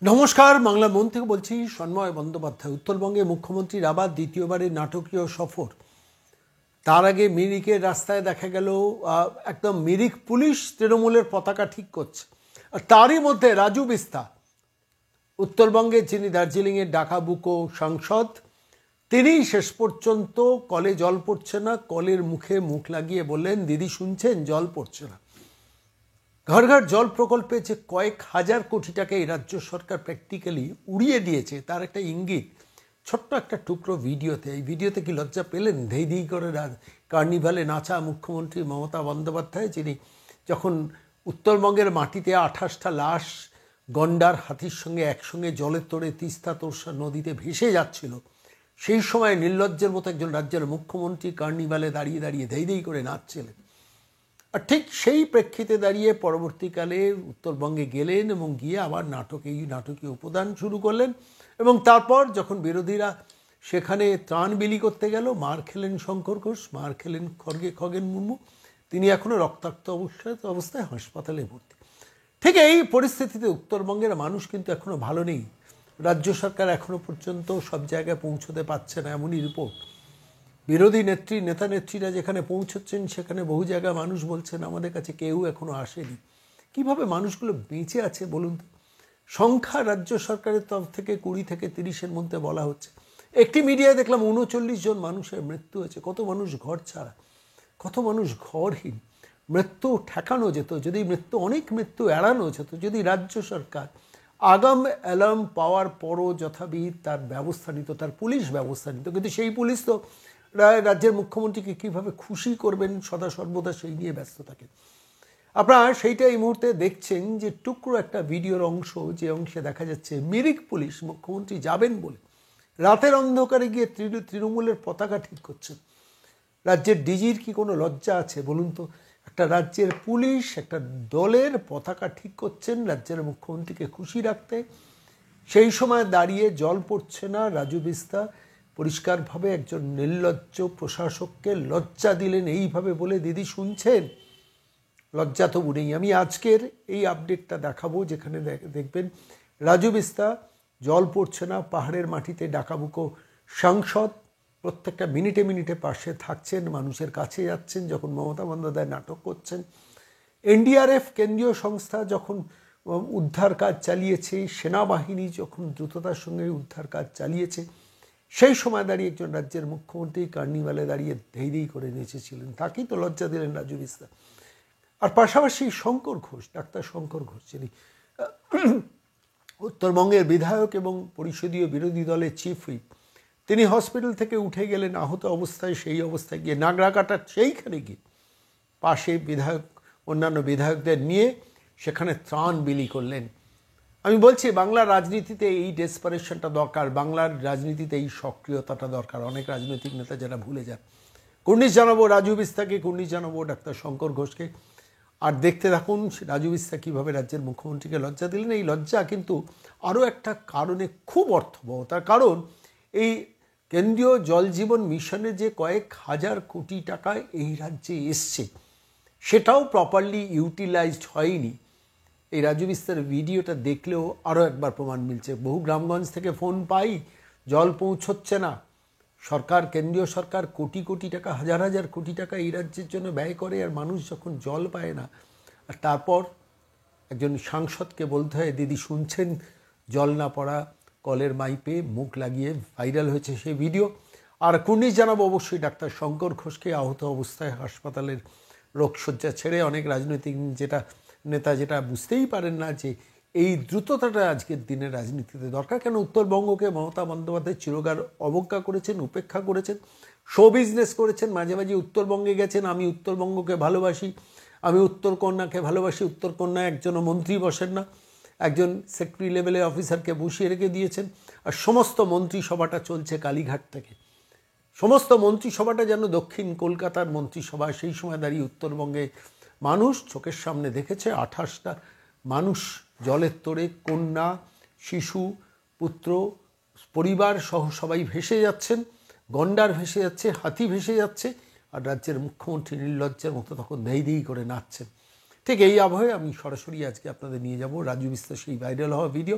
নমস্কার, বাংলা মন থেকে বলছি সন্ময় বন্দ্যোপাধ্যায়। উত্তরবঙ্গে মুখ্যমন্ত্রীর আবার দ্বিতীয়বারের নাটকীয় সফর। তার আগে মিরিকের রাস্তায় দেখা গেল একদম মিরিক পুলিশ তৃণমূলের পতাকা ঠিক করছে। আর তারই মধ্যে রাজু বিস্তা, উত্তরবঙ্গের যিনি দার্জিলিংয়ের ডাকাবুকো সাংসদ, তিনি শেষ পর্যন্ত কলে জল পড়ছে না, কলের মুখে মুখ লাগিয়ে বললেন, দিদি শুনছেন, জল পড়ছে না। ঘর ঘর জল প্রকল্পে যে কয়েক হাজার কোটি টাকা এই রাজ্য সরকার প্র্যাকটিক্যালি উড়িয়ে দিয়েছে তার একটা ইঙ্গিত ছোট্ট একটা টুকরো ভিডিওতে। এই ভিডিওতে কি লজ্জা পেলেন? ধেই ধেই করে কার্নিভালে নাচা মুখ্যমন্ত্রী মমতা বন্দ্যোপাধ্যায়, যিনি যখন উত্তরবঙ্গের মাটিতে 28টা লাশ গন্ডার হাতির সঙ্গে একসঙ্গে জলের তোড়ে তিস্তা তোরসা নদীতে ভেসে যাচ্ছিল, সেই সময় নির্লজ্জের মতো একজন রাজ্যের মুখ্যমন্ত্রী কার্নিভালে দাঁড়িয়ে দাঁড়িয়ে ধেই ধেই করে নাচছিলেন। আর ঠিক সেই প্রেক্ষিতে দাঁড়িয়ে পরবর্তীকালে উত্তরবঙ্গে গেলেন এবং গিয়ে আবার নাটকীয় উপদান শুরু করলেন। এবং তারপর যখন বিরোধীরা সেখানে ত্রাণ বিলি করতে গেল, মার খেলেন শঙ্কর ঘোষ, মার খেলেন খগেন মুর্মু। তিনি এখনও রক্তাক্ত অবস্থায় হাসপাতালে ভর্তি। ঠিক এই পরিস্থিতিতে উত্তরবঙ্গের মানুষ কিন্তু এখনও ভালো নেই। রাজ্য সরকার এখনও পর্যন্ত সব জায়গায় পৌঁছতে পারছে না, এমনই রিপোর্ট। বিরোধী নেতা নেত্রীরা যেখানে পৌঁছচ্ছেন সেখানে বহু জায়গায় মানুষ বলছেন, আমাদের কাছে কেউ এখনো আসেনি। কিভাবে মানুষগুলো বেঁচে আছে বলুন তো? সংখ্যা রাজ্য সরকারের তরফ থেকে 20 থেকে 30-এর মধ্যে বলা হচ্ছে। একটি মিডিয়ায় দেখলাম 39 জন মানুষের মৃত্যু হয়েছে। কত মানুষ ঘর ছাড়া, কত মানুষ ঘরহীন। মৃত্যু ঠেকানো যেত যদি, অনেক মৃত্যু এড়ানো যেত যদি রাজ্য সরকার আগাম অ্যালার্ম পাওয়ার পরও যথাবিহিত তার ব্যবস্থা নিত, তার পুলিশ ব্যবস্থা নিত। কিন্তু সেই পুলিশ তো রাজ্যের মুখ্যমন্ত্রীকে কীভাবে খুশি করবেন সদা সর্বদা সেই নিয়ে ব্যস্ত থাকেন। আপনারা সেইটা এই মুহূর্তে দেখছেন যে টুকরো একটা ভিডিওর অংশ, যে অংশে দেখা যাচ্ছে মিরিক পুলিশ মুখ্যমন্ত্রী যাবেন বলে রাতের অন্ধকারে গিয়ে তৃণমূলের পতাকা ঠিক করছেন। রাজ্যের ডিজির কি কোনো লজ্জা আছে বলুন তো? একটা রাজ্যের পুলিশ একটা দলের পতাকা ঠিক করছেন রাজ্যের মুখ্যমন্ত্রীকে খুশি রাখতে। সেই সময় দাঁড়িয়ে জল পড়ছে না রাজু বিস্তা পরিষ্কারভাবে একজন নির্লজ্জ প্রশাসককে লজ্জা দিলেন এইভাবে বলে, দিদি শুনছেন, লজ্জা তো নেই। আমি আজকের এই আপডেটটা দেখাবো যেখানে দেখবেন রাজু বিস্তা জল পড়ছে না, পাহাড়ের মাটিতে ডাকাবুকো সাংসদ প্রত্যেকটা মিনিটে মিনিটে পাশে থাকছেন, মানুষের কাছে যাচ্ছেন যখন মমতা বন্দ্যোপাধ্যায় নাটক করছেন। এনডিআরএফ কেন্দ্রীয় সংস্থা যখন উদ্ধার কাজ চালিয়েছে, সেনাবাহিনী যখন দ্রুততার সঙ্গে উদ্ধার কাজ চালিয়েছে, সেই সময় দাঁড়িয়ে একজন রাজ্যের মুখ্যমন্ত্রী কার্নিভালে দাঁড়িয়ে ধেই ধেই করে নেচেছিলেন। তাকেই তো লজ্জা দিলেন রাজু বিস্তা। আর পাশাপাশি শঙ্কর ঘোষ, ডাক্তার শঙ্কর ঘোষ, যিনি উত্তরবঙ্গের বিধায়ক এবং পরিষদীয় বিরোধী দলের চিফ হুইপ, তিনি হসপিটাল থেকে উঠে গেলেন আহত অবস্থায়। সেই অবস্থায় গিয়ে নাগরাকাটার সেইখানে গিয়ে পাশে অন্যান্য বিধায়কদের নিয়ে সেখানে ত্রাণ বিলি করলেন। আমি বলছি বাংলার রাজনীতিতে এই ডেসপারেশনটা দরকার, বাংলার রাজনীতিতে এই সক্রিয়তাটা দরকার। অনেক রাজনৈতিক নেতা যারা ভুলে যান। কুর্নিশ জানাবো রাজু বিস্তাকে, কুর্নিশ জানাবো ডাক্তার শঙ্কর ঘোষকে। আর দেখতে থাকুন রাজু বিস্তা কীভাবে রাজ্যের মুখ্যমন্ত্রীকে লজ্জা দিলেন। এই লজ্জা কিন্তু আরও একটা কারণে খুব অর্থবহ। তার কারণ এই কেন্দ্রীয় জল জীবন মিশনে যে কয়েক হাজার কোটি টাকা এই রাজ্যে এসছে, সেটাও প্রপারলি ইউটিলাইজড হয়নি। এই রাজু বিস্তার ভিডিওটা দেখলেও আরও একবার প্রমাণ মিলছে। বহু গ্রামগঞ্জ থেকে ফোন পাই, জল পৌঁছচ্ছে না। সরকার, কেন্দ্রীয় সরকার কোটি কোটি টাকা, হাজার হাজার কোটি টাকা এই রাজ্যের জন্য ব্যয় করে, আর মানুষ যখন জল পায় না, আর তারপর একজন সাংসদকে বলতে হয়, দিদি শুনছেন, জল না পড়া কলের মাইপে মুখ লাগিয়ে ভাইরাল হয়েছে সেই ভিডিও। আর কুর্নিশ জানাবো অবশ্যই ডাক্তার শঙ্কর ঘোষকে, আহত অবস্থায় হাসপাতালের রোগশয্যা ছেড়ে। অনেক রাজনৈতিক নেতা যেটা বুঝতেই পারেন না যে এই দ্রুততাটা আজকের দিনের রাজনীতিতে দরকার। কেন উত্তরবঙ্গকে মমতা বন্দ্যোপাধ্যায় চিরকাল অবজ্ঞা করেছেন, উপেক্ষা করেছেন, শো বিজনেস করেছেন। মাঝে মাঝে উত্তরবঙ্গে গেছেন, আমি উত্তরবঙ্গকে ভালোবাসি, আমি উত্তরকন্যাকে ভালোবাসি। উত্তরকন্যায় একজনও মন্ত্রী বসেন না, একজন সেক্রেটারি লেভেলের অফিসারকে বসিয়ে রেখে দিয়েছেন। আর সমস্ত মন্ত্রিসভাটা চলছে কালীঘাট থেকে। সমস্ত মন্ত্রিসভাটা যেন দক্ষিণ কলকাতার মন্ত্রিসভা। সেই সময় দাঁড়িয়ে উত্তরবঙ্গে মানুষ চোখের সামনে দেখেছে 28টা মানুষ জলের তোড়ে, কন্যা, শিশু, পুত্র, পরিবার সহ সবাই ভেসে যাচ্ছেন, গন্ডার ভেসে যাচ্ছে, হাতি ভেসে যাচ্ছে, আর রাজ্যের মুখ্যমন্ত্রী নির্লজ্জের মতো তখন ধেই ধেই করে নাচছেন। ঠিক এই আবহে আমি সরাসরি আজকে আপনাদের নিয়ে যাব রাজু বিস্তার সেই ভাইরাল হওয়া ভিডিও।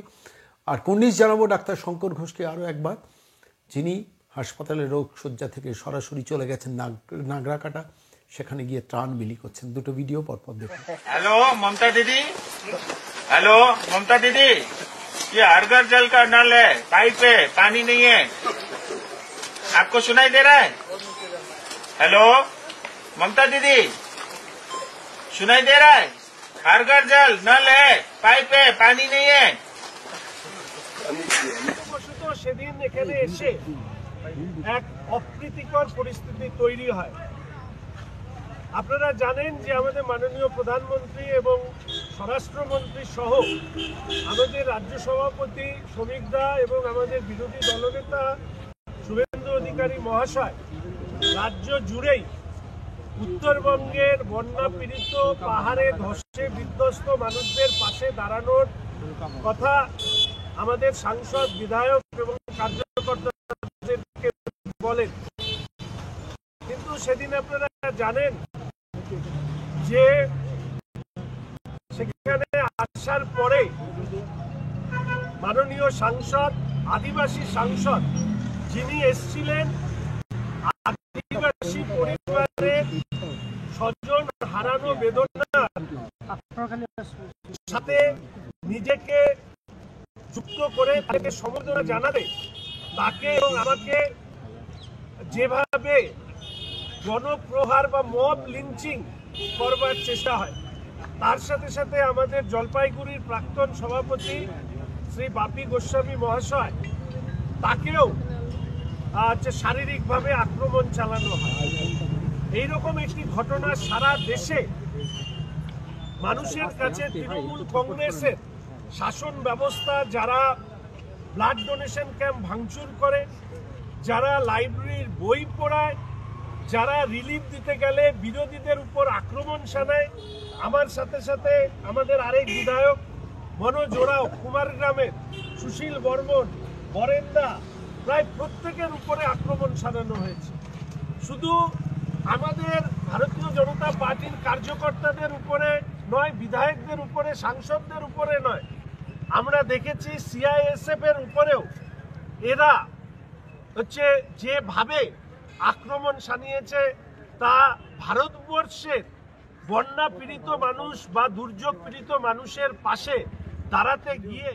আর কুর্নিশ জানাবো ডাক্তার শঙ্কর ঘোষকে আরও একবার, যিনি হাসপাতালের রোগ শয্যা থেকে সরাসরি চলে গেছেন নাগরাকাটা, সেখানে গিয়ে ত্রাণ বিলি করছেন। দুটো ভিডিও পরপর দেখুন। हेलो ममता दीदी, हेलो ममता दीदी, ये हर घर जल का नल है, पाइप है, पानी नहीं है, आपको सुनाई दे रहा है? हेलो ममता दीदी, सुनाई दे रहा है? हर घर जल नल है, पाइप है, पानी नहीं है। সেদিন এখানে এসে এক অপ্রীতিকর পরিস্থিতি তৈরি হয়। আপনারা জানেন যে আমাদের মাননীয় প্রধানমন্ত্রী এবং স্বরাষ্ট্রমন্ত্রী সহ আমাদের রাজ্য সভাপতি শ্রমিক দা এবং আমাদের বিরোধী দলনেতা শুভেন্দু অধিকারী মহাশয় রাজ্য জুড়েই উত্তরবঙ্গের বন্যা পীড়িত পাহাড়ে ধসে বিধ্বস্ত মানুষদের পাশে দাঁড়ানোর কথা আমাদের সাংসদ, বিধায়ক এবং কার্যকর্তাদেরকে বলেন। কিন্তু সেদিন আপনারা জানেন যে সেখানে আসার পরে মাননীয় সাংসদ, আদিবাসী সাংসদ যিনি এসেছিলেন, আদিবাসী পরিবারের স্বজন হারানো বেদনার সাথে নিজেকে যুক্ত করে তাকে সমবেদনা জানাতে তাকে এবং আমাকে যেভাবে গণপ্রহার বা মব লিঞ্চিং করবার চেষ্টা হয়, তার সাথে সাথে আমাদের জলপাইগুড়ির প্রাক্তন সভাপতি শ্রী বাপি গোস্বামী মহাশয় তাকেও শারীরিকভাবে আক্রমণ চালানো হয়। এইরকম একটি ঘটনা সারা দেশে মানুষের কাছে তৃণমূল কংগ্রেসের শাসন ব্যবস্থা, যারা ব্লাড ডোনেশন ক্যাম্প ভাঙচুর করে, যারা লাইব্রেরির বই পড়ায়, যারা রিলিফ দিতে গেলে বিরোধীদের উপর আক্রমণ শানায়, আমার সাথে সাথে আমাদের আরেক বিধায়ক মনোজ ওরাও, কুমারগ্রামের সুশীল বর্মন, বরেন্দা, প্রায় প্রত্যেকের উপরে আক্রমণ শানানো হয়েছে। শুধু আমাদের ভারতীয় জনতা পার্টির কার্যকর্তাদের উপরে নয়, বিধায়কদের উপরে, সাংসদদের উপরে নয়, আমরা দেখেছি সিআইএসএফ এর উপরেও এরা যেভাবে আক্রমণ শানিয়েছে, তা ভারতবর্ষের বন্যা পীড়িত মানুষ বা দুর্যোগ পীড়িত মানুষের পাশে দাঁড়াতে গিয়ে